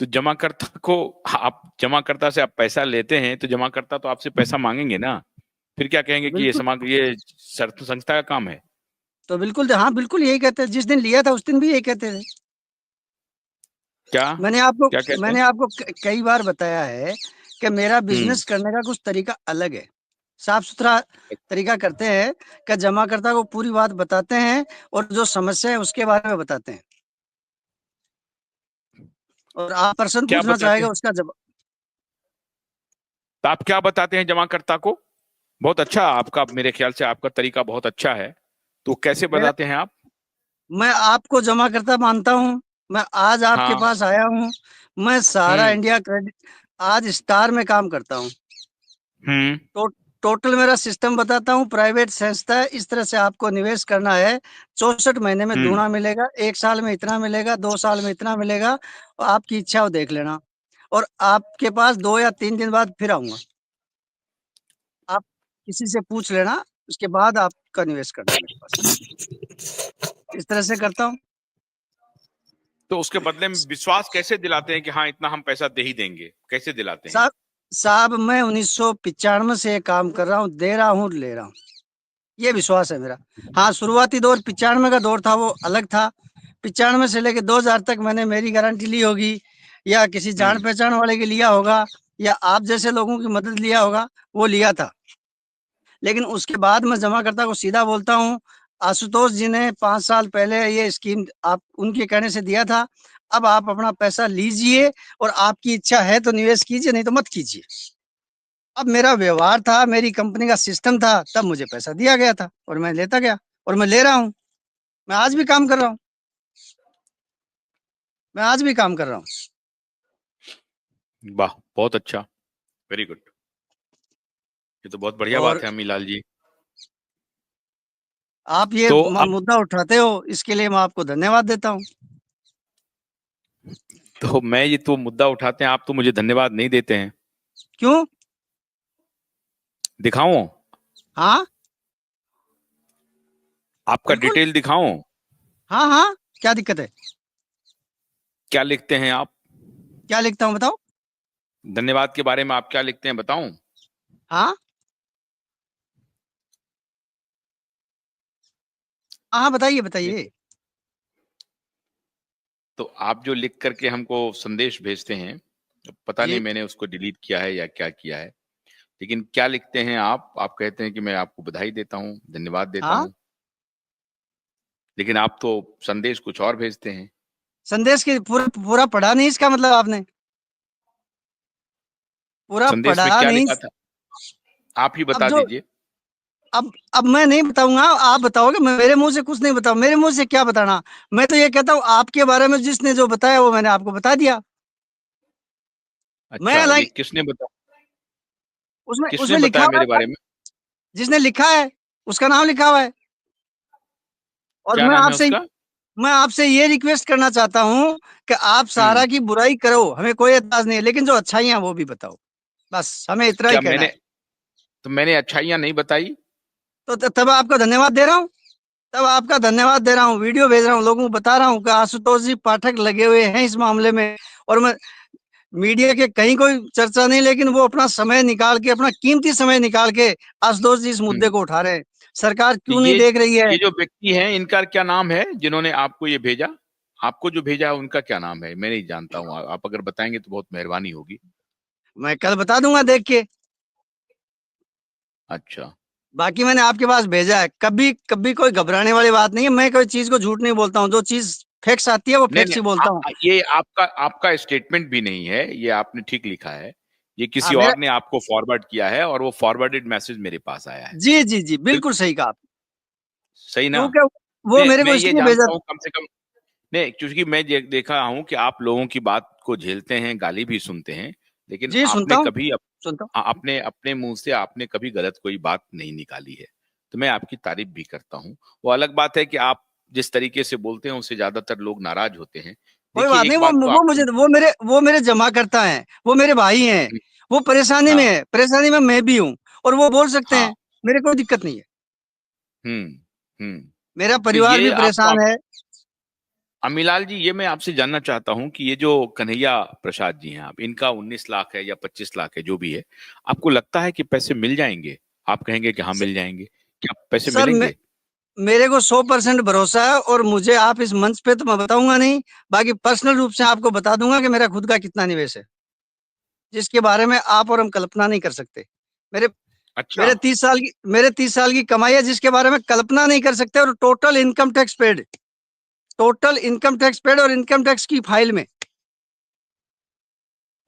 तो जमाकर्ता को, आप जमाकर्ता से आप पैसा लेते हैं तो जमाकर्ता तो आपसे पैसा मांगेंगे ना। फिर क्या कहेंगे कि बिल्कुल। ये संस्था का काम है। तो बिल्कुल, हाँ बिल्कुल यही कहते हैं, जिस दिन लिया था उस दिन भी यही कहते थे। क्या मैंने आपको क्या कहते हैं? मैंने आपको कई बार बताया है कि मेरा हम्म। बिजनेस करने का कुछ तरीका अलग है, साफ सुथरा तरीका करते हैं, कि जमाकर्ता को पूरी बात बताते हैं और जो समस्या है उसके बारे में बताते हैं, और आप प्रश्न क्या पूछना बताते चाहेगा हैं? उसका जवाब। तो आप क्या बताते हैं जमाकर्ता को? बहुत अच्छा आपका, मेरे ख्याल से आपका तरीका बहुत अच्छा है। तो कैसे मेरा बताते हैं आप? मैं आपको जमाकर्ता मानता हूँ, मैं आज आपके हाँ। पास आया हूँ, मैं सहारा हम्म। इंडिया क्रेडिट आज स्टार में काम करता हूँ। हम्म। तो टोटल मेरा सिस्टम बताता हूँ, प्राइवेट संस्था है, इस तरह से आपको निवेश करना है, 64 महीने में हम्म। दूना मिलेगा, 1 साल में इतना मिलेगा, 2 साल में इतना मिलेगा, और आपकी इच्छा हो देख लेना। और आपके पास 2 या 3 दिन बाद फिर आऊँगा। आप किसी से पूछ लेना, उसके बाद आपका निवेश करना मेरे पास। इस तरह से करता हूँ। तो उसके बदले में विश्वास कैसे दिलाते हैं कि हाँ इतना हम पैसा दे ही देंगे, कैसे दिलाते हैं? साहब साहब मैं 1995 से ये काम कर रहा हूँ, दे रहा हूँ, ले रहा हूँ। ये विश्वास है मेरा। हाँ, शुरुआती दौर 95 का दौर था, वो अलग था। 95 से लेके 2000 तक मैंने मेरी गारंटी ली होगी, या किसी हम्म। जान पहचान वाले की लिया होगा, या आप जैसे लोगों की मदद लिया होगा, वो लिया था। लेकिन उसके बाद मैं जमाकर्ता को सीधा बोलता हूँ, आशुतोष जी ने 5 साल पहले ये स्कीम आप उनके कहने से दिया था, अब आप अपना पैसा लीजिए, और आपकी इच्छा है तो निवेश कीजिए, नहीं तो मत कीजिए। अब मेरा व्यवहार था, मेरी कंपनी का सिस्टम था, तब मुझे पैसा दिया गया था और मैं लेता गया, और मैं ले रहा हूँ। मैं आज भी काम कर रहा हूँ, मैं आज भी काम कर रहा हूँ। वाह, बहुत अच्छा। Very good. ये तो बहुत बढ़िया और बात है अमीलाल जी। आप ये तो अब, मुद्दा उठाते हो, इसके लिए मैं आपको धन्यवाद देता हूँ। तो मैं ये तो मुद्दा उठाते हैं, आप तो मुझे धन्यवाद नहीं देते हैं। क्यों? दिखाऊं? हाँ, आपका बिल्कुल। डिटेल दिखाऊं? हाँ, हाँ, क्या दिक्कत है? क्या लिखते हैं आप? क्या लिखता हूँ बताओ? धन्यवाद के बारे में आप क्या लिखते हैं, बताऊं? हाँ, हाँ, बताइए, बताइए। देखिए, तो आप जो लिख करके हमको संदेश भेजते हैं, पता नहीं जी। मैंने उसको डिलीट किया है या क्या किया है, लेकिन क्या लिखते हैं आप कहते हैं कि मैं आपको बधाई देता हूँ, धन्यवाद देता हाँ, हूँ, लेकिन आप तो संदेश कुछ और भेजते हैं। संदेश की पूरा पूरा पढ़ा नहीं, इसका मतलब आपने पूरा संदेश में पढ़ा क्या नहीं। लिखा था, आप ही अब बता जो दीजिए। अब मैं नहीं बताऊंगा, आप बताओगे, मैं मेरे मुंह से कुछ नहीं बताऊं, मेरे मुंह से क्या बताना। मैं तो ये कहता हूँ, आपके बारे में जिसने जो बताया वो मैंने आपको बता दिया। मैं अच्छा, ये लाइक उसमें किसने उसमें लिखा बताया हुआ मेरे है, बारे में? जिसने लिखा है उसका नाम लिखा हुआ है। और क्या नाम है उसका? मैं आपसे ये रिक्वेस्ट करना चाहता हूँ कि आप हम्म। सारा की बुराई करो, हमें कोई एतराज नहीं है, लेकिन जो अच्छाइयाँ वो भी बताओ, बस हमें तो इतना ही क्या कहना है। मैंने अच्छाइयां नहीं बताई? तो तब आपका धन्यवाद दे रहा हूँ, तब आपका धन्यवाद दे रहा हूँ, वीडियो भेज रहा हूँ, लोगों को बता रहा हूँ कि आशुतोष जी पाठक लगे हुए हैं इस मामले में। और मैं मीडिया के कहीं कोई चर्चा नहीं, लेकिन वो अपना समय निकाल के, अपना कीमती समय निकाल के आशुतोष जी इस मुद्दे हम्म। को उठा रहे हैं। सरकार तो क्यों नहीं देख रही है? ये जो व्यक्ति हैं, इनका क्या नाम है जिन्होंने आपको ये भेजा? आपको जो भेजा है उनका क्या नाम है? मैं नहीं जानता हूँ, आप अगर बताएंगे तो बहुत मेहरबानी होगी। मैं कल बता दूंगा देख के। अच्छा। बाकी मैंने आपके पास भेजा है, कभी कभी कोई घबराने वाली बात नहीं है, मैं कोई चीज को झूठ नहीं बोलता हूँ, जो चीज फैक्ट्स आती है वो नहीं फैक्ट्स नहीं, ही बोलता हूँ। ये आपका आपका स्टेटमेंट भी नहीं है, ये आपने ठीक लिखा है। ये हाँ, किसी मेरा और ने आपको फॉरवर्ड किया है और वो फॉरवर्डेड मैसेज मेरे पास आया है। जी, जी, जी, बिल्कुल बिल्कुल सही कहा आपने। सही ना? क्योंकि वो मेरे मैं को ये इसलिए भेजा। जानता हूँ कम से कम। नहीं, क्योंकि मैं देखा हूं कि आप लोगों की बात को झेलते हैं, गाली भी सुनते हैं, लेकिन जी, सुनता आपने हूँ, कभी सुनता हूँ। अपने अपने मुंह से आपने कभी गलत कोई बात नहीं निकाली है। तो मैं आपकी तारीफ भी करता हूँ। वो अलग बात है कि आप जिस तरीके से बोलते हैं उससे ज्यादातर लोग नाराज होते हैं। कोई देखिए, बात नहीं, एक बात तो वो मुझे आपको, वो मेरे जमा करता है, वो मेरे भाई हैं, वो परेशानी में हाँ, है, परेशानी में मैं भी हूँ, और वो बोल सकते हाँ, हैं, मेरे कोई दिक्कत नहीं है। हम्म, हम्म। मेरा तो परिवार ये भी आपको परेशान है। अमीलाल जी, ये मैं आपसे जानना चाहता हूं कि ये जो कन्हैया प्रसाद जी हैं, आप इनका 19 लाख है या 25 लाख है, जो भी है, आपको लगता है कि पैसे मिल जाएंगे? आप कहेंगे कि हाँ स- मिल जाएंगे, क्या पैसे सर मिलेंगे? मेरे को 100% भरोसा है, और मुझे आप इस मंच पे तो मैं बताऊंगा नहीं, बाकी पर्सनल रूप से आपको बता दूंगा कि मेरा खुद का कितना निवेश है, जिसके बारे में आप और हम कल्पना नहीं कर सकते। मेरे अच्छा। मेरे 30 साल की कमाई है, जिसके बारे में कल्पना नहीं कर सकते, और टोटल इनकम टैक्स पेड और इनकम टैक्स की फाइल में।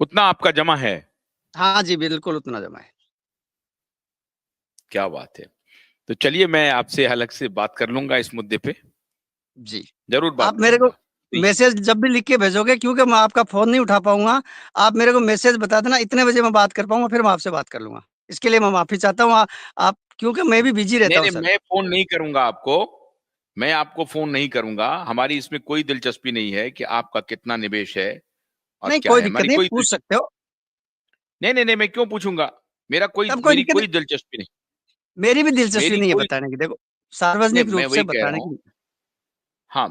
उतना आपका जमा है? हाँ जी, बिल्कुल उतना जमा है। क्या बात है। तो चलिए, मैं आपसे अलग से बात कर लूंगा इस मुद्दे पे, जी, जरूर बात आप मेरे को करूंगा। तो मैसेज जब भी लिख के भेजोगे, क्योंकि मैं आपका फोन नहीं उठा पाऊंगा, आप मेरे को मैसेज बता देना इतने बजे मैं बात कर पाऊंगा, फिर मैं आपसे बात कर लूंगा। इसके लिए मैं माफी चाहता हूँ। आप, क्योंकि मैं भी बिजी नहीं रहता हूँ नहीं, सर। मैं फोन नहीं करूंगा आपको। मैं आपको फोन नहीं करूंगा, हमारी इसमें कोई दिलचस्पी नहीं है कि आपका कितना निवेश है और नहीं, क्या कोई है, दिक्कत हमारी नहीं, कोई पूछ सकते हो। नहीं नहीं नहीं, मैं क्यों पूछूंगा? तब कोई मेरी दिक्कत कोई नहीं, दिलचस्पी नहीं। मेरी भी दिलचस्पी मेरी नहीं है कोई बताने की, देखो, नहीं, सार्वजनिक मैं रूप से वही कह रहा बताने हूँ। की। हाँ,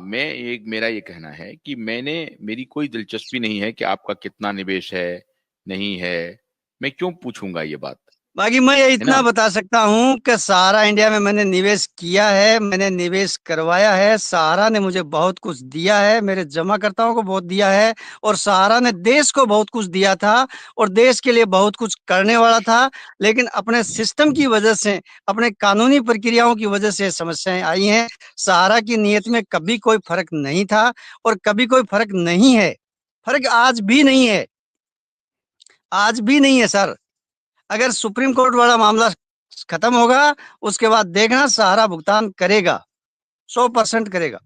मेरा ये कहना है कि मेरी कोई दिलचस्पी नहीं है कि आपका कितना निवेश है, नहीं है। मैं क्यों पूछूंगा ये बात? बाकी मैं ये है ना? इतना बता सकता हूँ कि सहारा इंडिया में मैंने निवेश किया है, मैंने निवेश करवाया है, सहारा ने मुझे बहुत कुछ दिया है, मेरे जमाकर्ताओं को बहुत दिया है, और सहारा ने देश को बहुत कुछ दिया था, और देश के लिए बहुत कुछ करने वाला था। लेकिन अपने सिस्टम की वजह से, अपने कानूनी प्रक्रियाओं की वजह से समस्याएं आई हैं। सहारा की नीयत में कभी कोई फर्क नहीं था, और कभी कोई फर्क नहीं है। फर्क आज भी नहीं है, आज भी नहीं है सर। अगर सुप्रीम कोर्ट वाला मामला खत्म होगा, उसके बाद देखना सहारा भुगतान करेगा, 100% करेगा।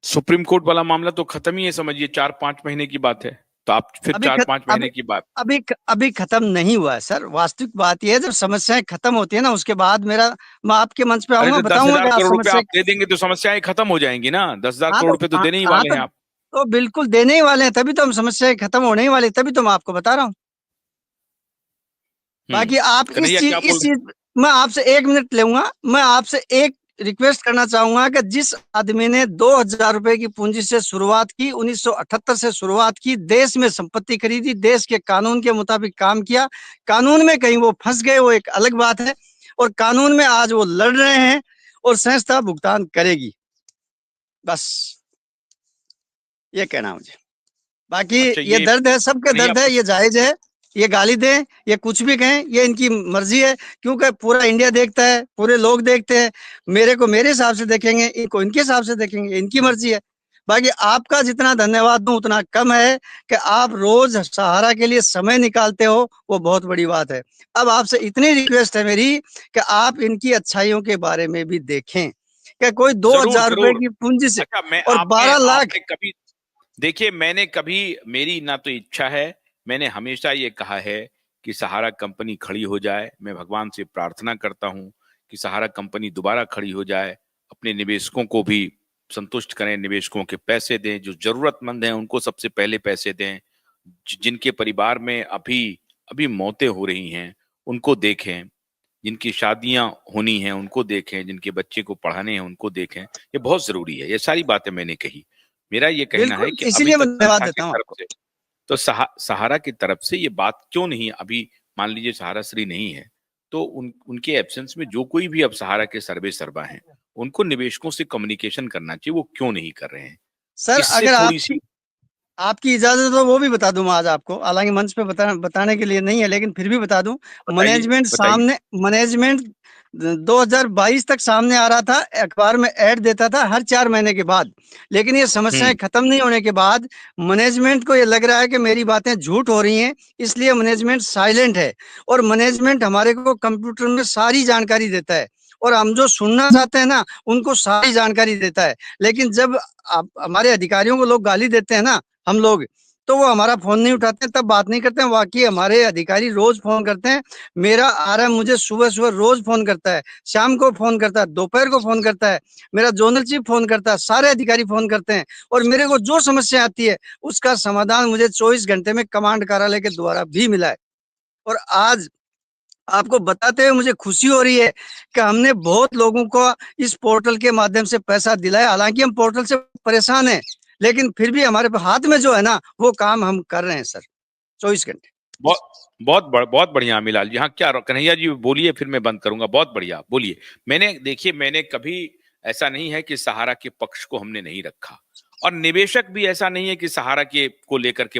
सुप्रीम कोर्ट वाला मामला तो खत्म ही है, समझिए 4-5 महीने की बात है। तो आप फिर अभी चार खत, पांच अभी महीने की बात। अभी खत्म नहीं हुआ है सर। वास्तविक बात यह है, जब समस्याएं खत्म होती है ना, उसके बाद मैं आपके मंच पे अरे आऊंगा, तो दस बताऊंगा हजार कि आज करोड़ रुपए समस्या। आप दे देंगे तो समस्याएं खत्म हो जाएंगी ना। 10,000 करोड़ तो रुपए तो देने ही हाँ वाले तो, हैं आप। बिल्कुल देने ही वाले हैं, तभी तो हम समस्याएं खत्म होने ही वाली, तभी तो मैं आपको बता रहा हूँ। बाकी आप कन्हैया क्या इस बोल रहे चीज मैं आपसे 1 मिनट लूंगा। मैं आपसे एक रिक्वेस्ट करना चाहूंगा कि जिस आदमी ने 2,000 रुपए की पूंजी से शुरुआत की, 1978 से शुरुआत की, देश में संपत्ति खरीदी, देश के कानून के मुताबिक काम किया, कानून में कहीं वो फंस गए, वो एक अलग बात है, और कानून में आज वो लड़ रहे हैं, और संस्था भुगतान करेगी। बस ये कहना है मुझे। बाकी अच्छा, ये ये दर्द है, सबके कन्हैया दर्द है, ये जायज है। ये गाली दें, ये कुछ भी कहें, ये इनकी मर्जी है, क्योंकि पूरा इंडिया देखता है, पूरे लोग देखते हैं। मेरे को मेरे हिसाब से देखेंगे, इनको इनके हिसाब से देखेंगे, इनकी मर्जी है। बाकी आपका जितना धन्यवाद दूं उतना कम है, कि आप रोज सहारा के लिए समय निकालते हो, वो बहुत बड़ी बात है। अब आपसे इतनी रिक्वेस्ट है मेरी, कि आप इनकी अच्छाइयों के बारे में भी देखें, कि कोई दो जरूर हजार रुपए जरूर। की पूंजी से अच्छा, मैं और आपने 12 लाख। आपने कभी देखिए, मैंने कभी, मेरी ना तो इच्छा है, मैंने हमेशा ये कहा है कि सहारा कंपनी खड़ी हो जाए। मैं भगवान से प्रार्थना करता हूँ कि सहारा कंपनी दोबारा खड़ी हो जाए, अपने निवेशकों को भी संतुष्ट करें, निवेशकों के पैसे दें, जो जरूरतमंद हैं उनको सबसे पहले पैसे दें, जिनके परिवार में अभी अभी मौतें हो रही हैं उनको देखें, जिनकी शादियां होनी हैं उनको देखें, जिनके बच्चे को पढ़ाने हैं उनको देखें। ये बहुत जरूरी है। ये सारी बातें मैंने कही। मेरा ये कहना है बिल्कुल, कि अभी इसीलिए मैं तक धन्यवाद संस्था की देता हूँ तरफ आपको। से, तो सहारा की तरफ से ये बात क्यों नहीं अभी, मान लीजिए सहारा श्री नहीं है, तो उनके एब्सेंस में जो कोई भी अब सहारा के सर्वे सर्वा हैं, उनको निवेशकों से कम्युनिकेशन करना चाहिए। वो क्यों नहीं कर रहे हैं? सर, इससे अगर थोड़ी आपकी सी आपकी इजाजत हो, वो भी बता दूं मैं आज आपको, हालांकि मंच पे बताने के लिए नहीं है, लेकिन फिर भी बता दूं। बताइए बताइए। मैनेजमेंट 2022 तक सामने आ रहा था, अखबार में ऐड देता था हर 4 महीने के बाद। लेकिन ये समस्याएं हम्म। खत्म नहीं होने के बाद मैनेजमेंट को ये लग रहा है कि मेरी बातें झूठ हो रही हैं, इसलिए मैनेजमेंट साइलेंट है। और मैनेजमेंट हमारे को कंप्यूटर में सारी जानकारी देता है, और हम जो सुनना चाहते हैं ना, उनको सारी जानकारी देता है। लेकिन जब आप हमारे अधिकारियों को लोग गाली देते हैं ना, हम लोग, तो वो हमारा फोन नहीं उठाते हैं, तब बात नहीं करते हैं। बाकी हमारे अधिकारी रोज फोन करते हैं। मेरा आरएम मुझे सुबह सुबह रोज फोन करता है, शाम को फोन करता है, दोपहर को फोन करता है, मेरा जोनल चीफ फोन करता है, सारे अधिकारी फोन करते हैं। और मेरे को जो समस्या आती है, उसका समाधान मुझे 24 घंटे में कमांड कार्यालय के द्वारा भी मिला है। और आज आपको बताते हुए मुझे खुशी हो रही है कि हमने बहुत लोगों को इस पोर्टल के माध्यम से पैसा दिलाया। हालांकि हम पोर्टल से परेशान हैं, लेकिन फिर भी हमारे हाथ में जो है ना, वो काम हम कर रहे हैं सर, 24 घंटे। बहुत बहुत बढ़िया अमीलाल जी। हाँ, क्या कन्हैया जी बोलिए, फिर मैं बंद करूंगा। बहुत बढ़िया, बोलिए। मैंने कभी ऐसा नहीं है कि सहारा के पक्ष को हमने नहीं रखा, और निवेशक भी ऐसा नहीं है कि सहारा के को लेकर के